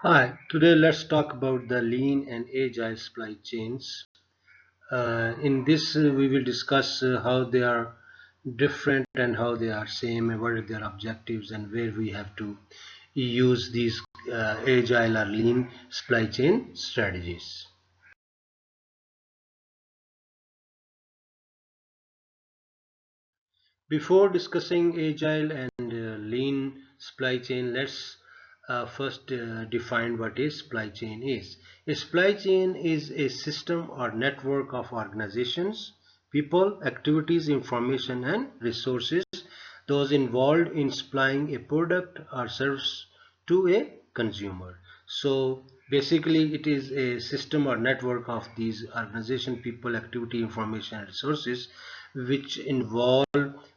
Hi, today let's talk about the lean and agile supply chains. In this, we will discuss how they are different and how they are same, and what are their objectives, and where we have to use these agile or lean supply chain strategies. Before discussing agile and lean supply chain, let's first define what a supply chain is. A supply chain is a system or network of organizations, people, activities, information, and resources, those involved in supplying a product or service to a consumer. So basically, it is a system or network of these organization, people, activity, information, and resources which involve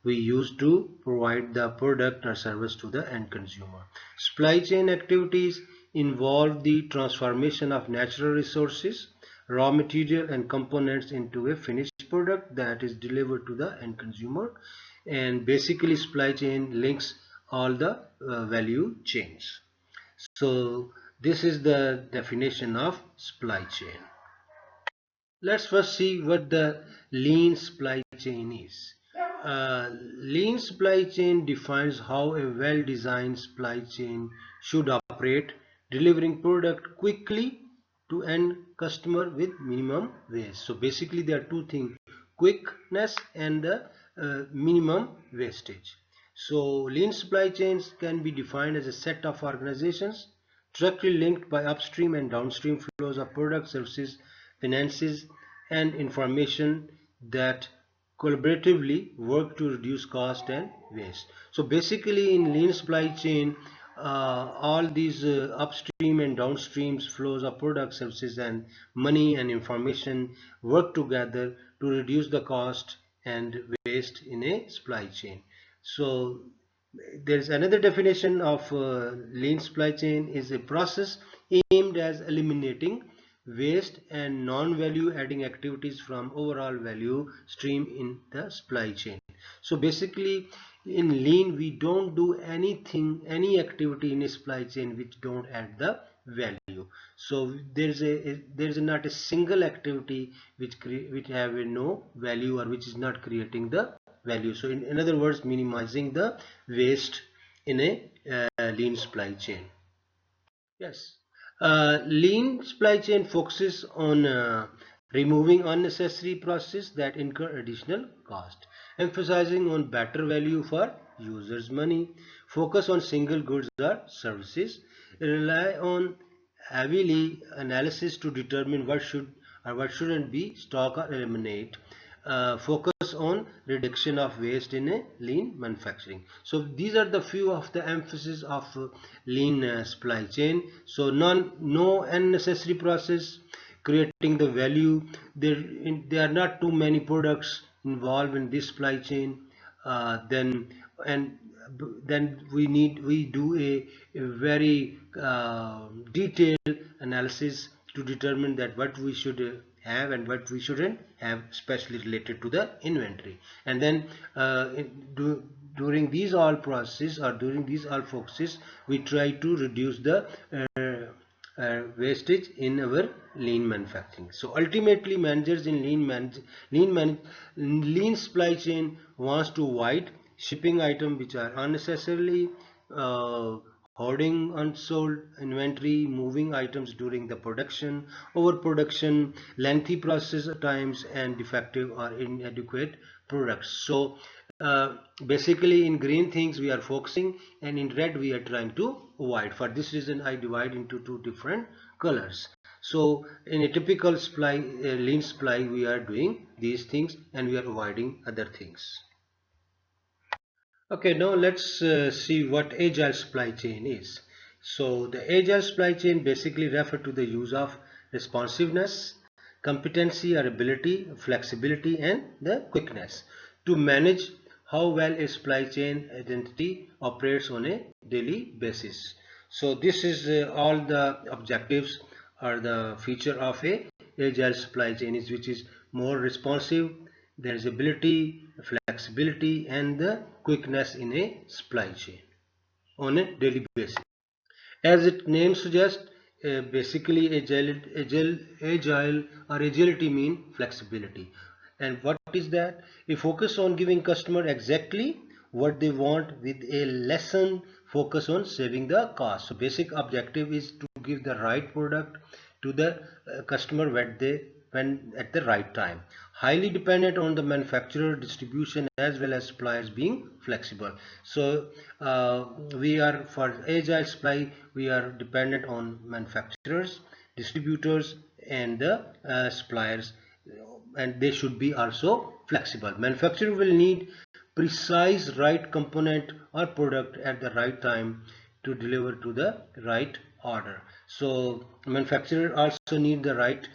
we use to provide the product or service to the end consumer. Supply chain activities involve the transformation of natural resources, raw material and components into a finished product that is delivered to the end consumer. And basically supply chain links all the value chains. So this is the definition of supply chain. Let's first see what the lean supply chain is. Lean supply chain defines how a well-designed supply chain should operate, delivering product quickly to end customer with minimum waste. So basically there are two things, quickness and the minimum wastage. So lean supply chains can be defined as a set of organizations directly linked by upstream and downstream flows of products, services, finances, and information that collaboratively work to reduce cost and waste. So basically in lean supply chain, all these upstream and downstream flows of products, services, and money and information work together to reduce the cost and waste in a supply chain. So there's another definition of lean supply chain is a process aimed at eliminating waste and non-value adding activities from overall value stream in the supply chain. So basically in lean we don't do anything, any activity in a supply chain which don't add the value. So there's not a single activity which have a no value or which is not creating the value. So in other words, minimizing the waste in a lean supply chain. Yes. Lean supply chain focuses on removing unnecessary processes that incur additional cost, emphasizing on better value for users' money, focus on single goods or services, rely on heavily analysis to determine what should or what shouldn't be stock or eliminate, focus on reduction of waste in a lean manufacturing. So these are the few of the emphasis of lean supply chain. So no unnecessary process, creating the value. There are not too many products involved in this supply chain. Then and then we do a very detailed analysis to determine that what we should have and what we shouldn't have, especially related to the inventory. And then during these all processes or during these all focuses, we try to reduce the wastage in our lean manufacturing. So ultimately managers in lean supply chain wants to avoid shipping items which are unnecessarily uh, hoarding unsold inventory, moving items during the production, overproduction, lengthy process times, and defective or inadequate products. So basically in green things we are focusing, and in red we are trying to avoid. For this reason I divide into two different colors. So in a typical supply, lean supply, we are doing these things and we are avoiding other things. Okay, now let's see what agile supply chain is. So the agile supply chain basically refer to the use of responsiveness, competency or ability, flexibility, and the quickness to manage how well a supply chain identity operates on a daily basis. So this is all the objectives or the feature of a agile supply chain is, which is more responsive, there is ability, flexibility, and the quickness in a supply chain on a daily basis. As its name suggests, basically agile or agility mean flexibility. And what is that? We focus on giving customer exactly what they want with a lesson focus on saving the cost. So basic objective is to give the right product to the customer when at the right time. Highly dependent on the manufacturer, distribution as well as suppliers being flexible. So we are for agile supply, we are dependent on manufacturers, distributors and the suppliers, and they should be also flexible. Manufacturer will need precise right component or product at the right time to deliver to the right order. So manufacturer also need the right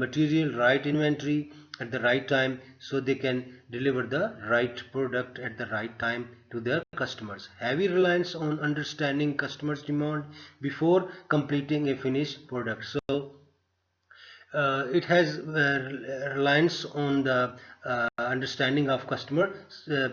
material, right inventory at the right time, so they can deliver the right product at the right time to their customers. Heavy reliance on understanding customers demand before completing a finished product. So it has reliance on the understanding of customer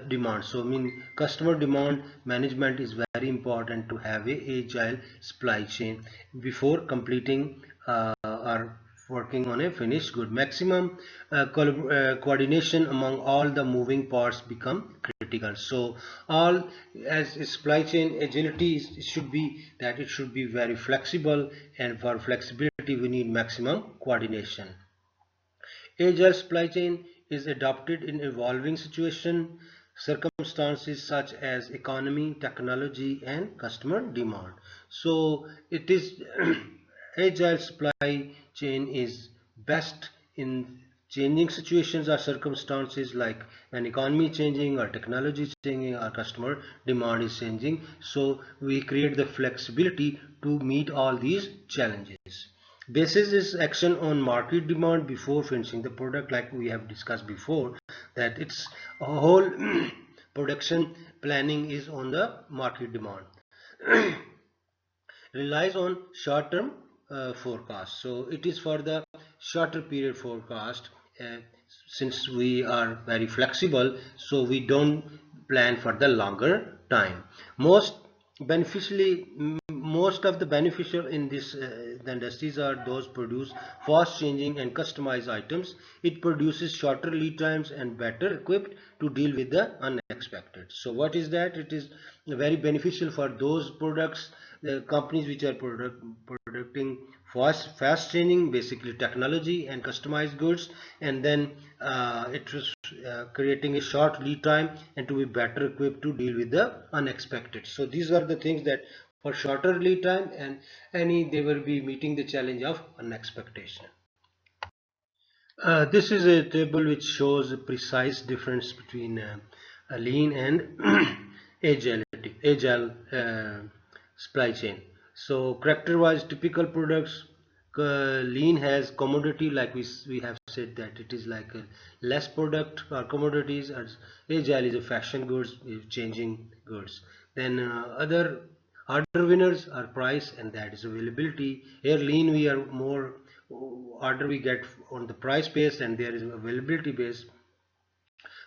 demand. So I mean customer demand management is very important to have a agile supply chain before completing or working on a finished good. Maximum coordination among all the moving parts become critical. So all, as supply chain agility it should be that it should be very flexible, and for flexibility we need maximum coordination. Agile supply chain is adopted in evolving circumstances such as economy, technology, and customer demand. So it is agile supply chain is best in changing situations or circumstances, like an economy changing or technology is changing or customer demand is changing. So we create the flexibility to meet all these challenges. Basis is action on market demand before finishing the product, like we have discussed before, that it's a whole production planning is on the market demand. Relies on short-term forecast. So it is for the shorter period forecast. Since we are very flexible, so we don't plan for the longer time. Most of the beneficial in this the industries are those produce fast changing and customized items. It produces shorter lead times and better equipped to deal with the unexpected. So what is that? It is very beneficial for those products, the companies which are producing fast changing, basically technology and customized goods, and then it was creating a short lead time and to be better equipped to deal with the unexpected. So these are the things that for shorter lead time, and they will be meeting the challenge of unexpectation. This is a table which shows a precise difference between a lean and agile supply chain. So character-wise, typical products, lean has commodity, like we have said that it is like a less product or commodities, as agile is a fashion goods, changing goods. Then other order winners are price, and that is availability. Here lean we are more order we get on the price base, and there is availability base.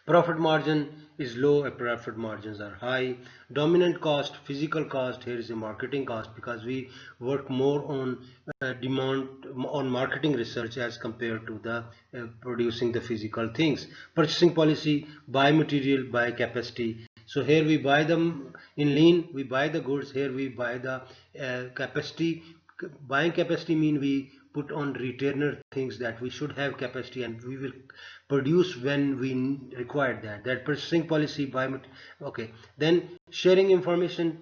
Profit margin is low, profit margins are high. Dominant cost, physical cost, here is a marketing cost, because we work more on demand on marketing research as compared to the producing the physical things. Purchasing policy, buy material, buy capacity. So here we buy them in lean, we buy the goods, here we buy the capacity. Buying capacity mean we put on retainer things that we should have capacity, and we will produce when we require that purchasing policy by okay. Then sharing information,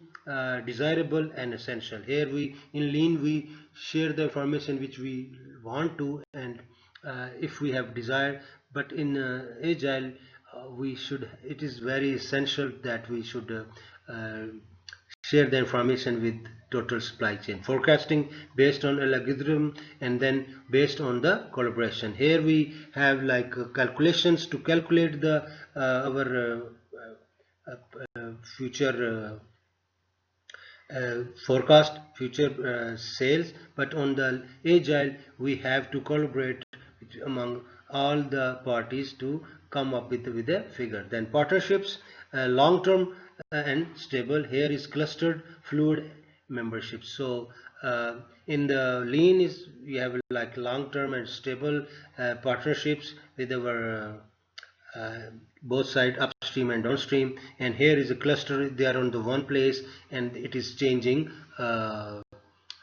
desirable and essential. Here we in lean we share the information which we want to, and if we have desire, but in agile we should, it is very essential that we should share the information with total supply chain. Forecasting based on algorithm, and then based on the collaboration. Here we have like calculations to calculate the our future forecast, future sales, but on the agile we have to collaborate among all the parties to come up with a figure. Then partnerships, long term and stable. Here is clustered, fluid membership. So in the lean is we have like long-term and stable partnerships with our both side upstream and downstream, and here is a cluster, they are on the one place and it is changing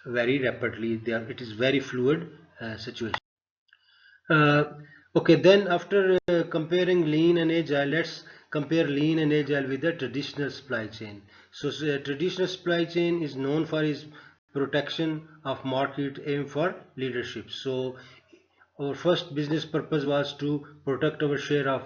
very rapidly. It is very fluid situation. uh, okay, then after comparing lean and agile, let's compare lean and agile with the traditional supply chain. So traditional supply chain is known for its protection of market, aim for leadership. So our first business purpose was to protect our share of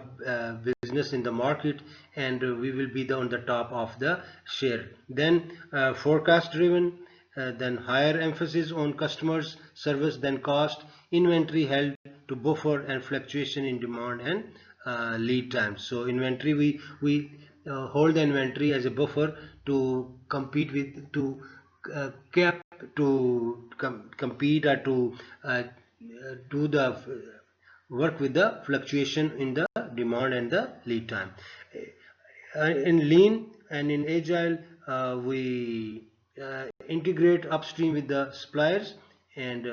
business in the market, and we will be on the top of the share. Then forecast driven, then higher emphasis on customers service than cost, inventory held to buffer and fluctuation in demand and lead time. So inventory, we hold the inventory as a buffer to compete with, to cap to compete or to do the work with the fluctuation in the demand and the lead time. In lean and in agile, we integrate upstream with the suppliers, and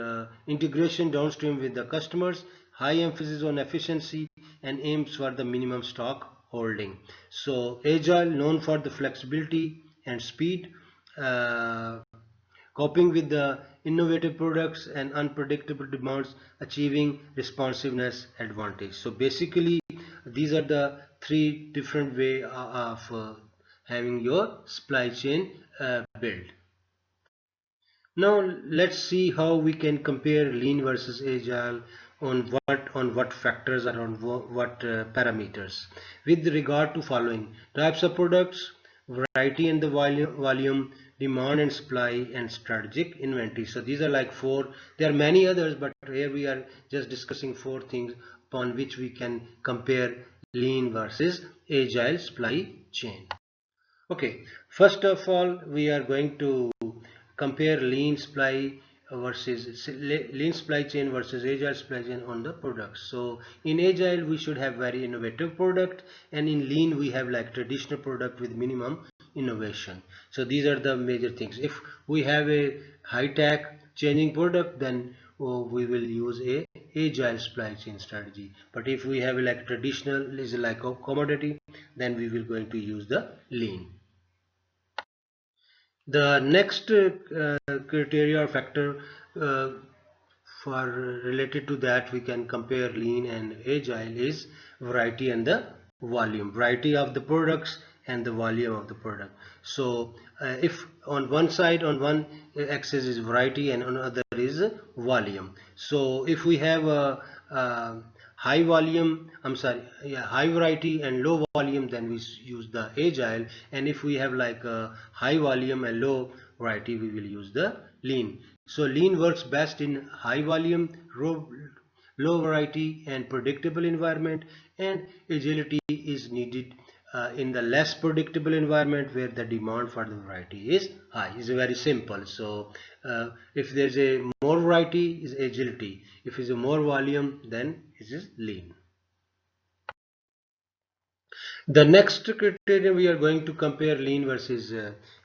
integration downstream with the customers, high emphasis on efficiency and aims for the minimum stock holding. So agile known for the flexibility and speed, uh, coping with the innovative products and unpredictable demands, achieving responsiveness advantage. So basically these are the three different way of having your supply chain built. Now let's see how we can compare lean versus agile, on what factors or on what parameters. With regard to following types of products, variety and the volume, demand and supply, and strategic inventory. So these are like four. There are many others, but here we are just discussing four things upon which we can compare lean versus agile supply chain. Okay, first of all, we are going to compare lean supply chain versus agile supply chain on the products. So in agile, we should have very innovative product, and in lean, we have like traditional product with minimum innovation. So these are the major things. If we have a high tech changing product, then we will use a agile supply chain strategy. But if we have like traditional is like a commodity, then we will going to use the lean. The next criteria or factor uh, for related to that we can compare lean and agile is variety and the volume, variety of the products and the volume of the product. So if on one side, on one axis is variety and on other is volume. So if we have a high volume, I'm sorry, yeah, high variety and low volume, then we use the agile. And if we have like a high volume and low variety, we will use the lean. So lean works best in high volume, low variety and predictable environment, and agility is needed in the less predictable environment where the demand for the variety is high. It's very simple. So if there's a more variety is agility, if it's a more volume, then it is lean. The next criteria we are going to compare lean versus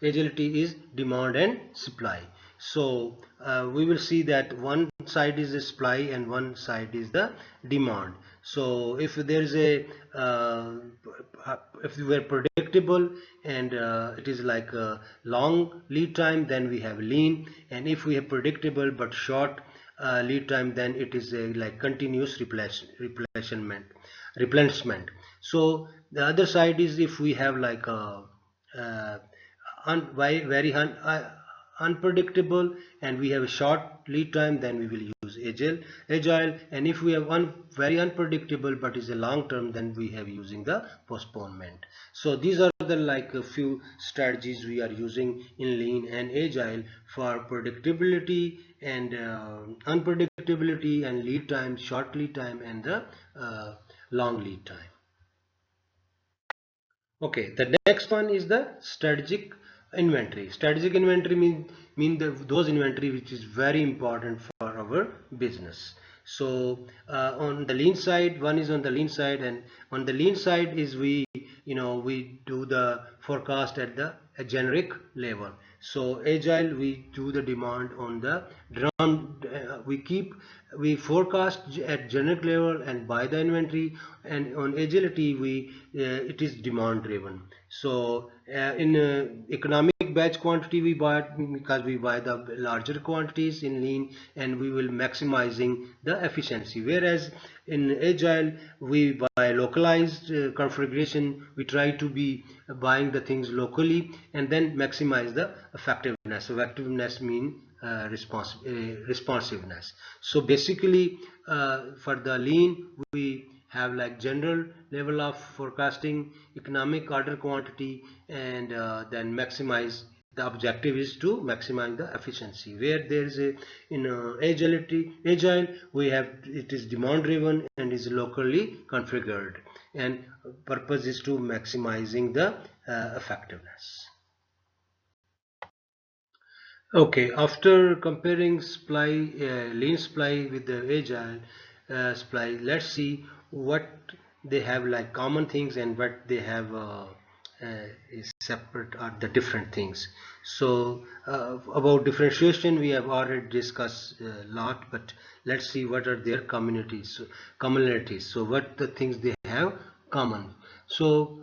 agility is demand and supply. So we will see that one side is the supply and one side is the demand. So if there is a if we were predictable and it is like a long lead time, then we have lean, and if we have predictable but short lead time, then it is a like continuous replenishment. So the other side is if we have like a uh, very unpredictable and we have a short lead time, then we will use agile. And if we have one very unpredictable but is a long term, then we have using the postponement. So these are the like a few strategies we are using in lean and agile for predictability and unpredictability and lead time, short lead time, and the long lead time. Okay, the next one is the strategic inventory. Strategic inventory mean those inventory which is very important for our business. So on the lean side, one is on the lean side, and on the lean side is we do the forecast at the a generic level. So agile, we do the demand on the drum, we forecast at generic level and buy the inventory, and on agility it is demand driven. So in economic batch quantity we buy, because we buy the larger quantities in lean, and we will maximizing the efficiency, whereas in agile we buy localized configuration. We try to be buying the things locally and then maximize the effectiveness. Effectiveness mean responsiveness. So basically for the lean, we have like general level of forecasting, economic order quantity, and then maximize. The objective is to maximize the efficiency. Where there is a in agile, we have it is demand driven and is locally configured, and purpose is to maximizing the effectiveness. Okay, after comparing lean supply with the agile supply, let's see what they have like common things and what they have is separate or the different things. So about differentiation, we have already discussed a lot, but let's see what are their commonalities. So what the things they have common. So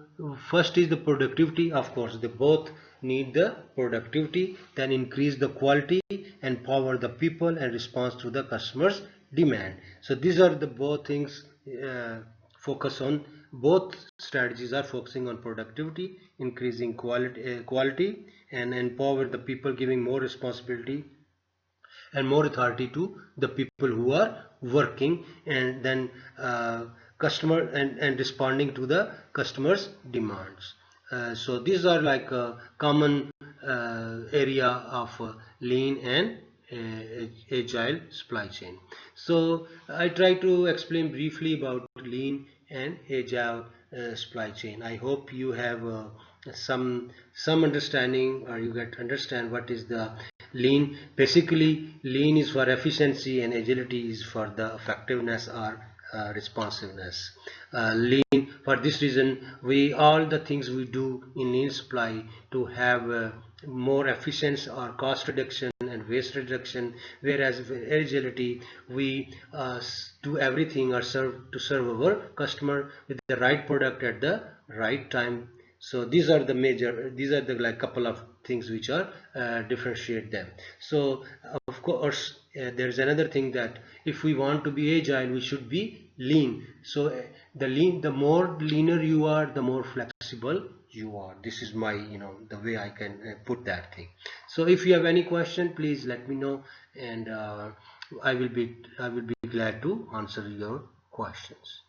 first is the productivity. Of course, they both need the productivity, then increase the quality, empower the people, and response to the customers demand. So these are the both things focus on. Both strategies are focusing on productivity, increasing quality, and empower the people, giving more responsibility and more authority to the people who are working, and then customer and responding to the customers demands. So these are like a common area of lean and agile supply chain. So I try to explain briefly about lean and agile supply chain. I hope you have some understanding, or you get understand what is the lean. Basically lean is for efficiency and agility is for the effectiveness or responsiveness. Lean, for this reason, we all the things we do in lean supply to have more efficiency or cost reduction and waste reduction, whereas with agility we do everything or serve our customer with the right product at the right time. So these are the like couple of things which are differentiate them. So of course there is another thing, that if we want to be agile, we should be lean. So the more leaner you are, the more flexible you are. This is my the way I can put that thing. So if you have any question, please let me know, and I will be glad to answer your questions.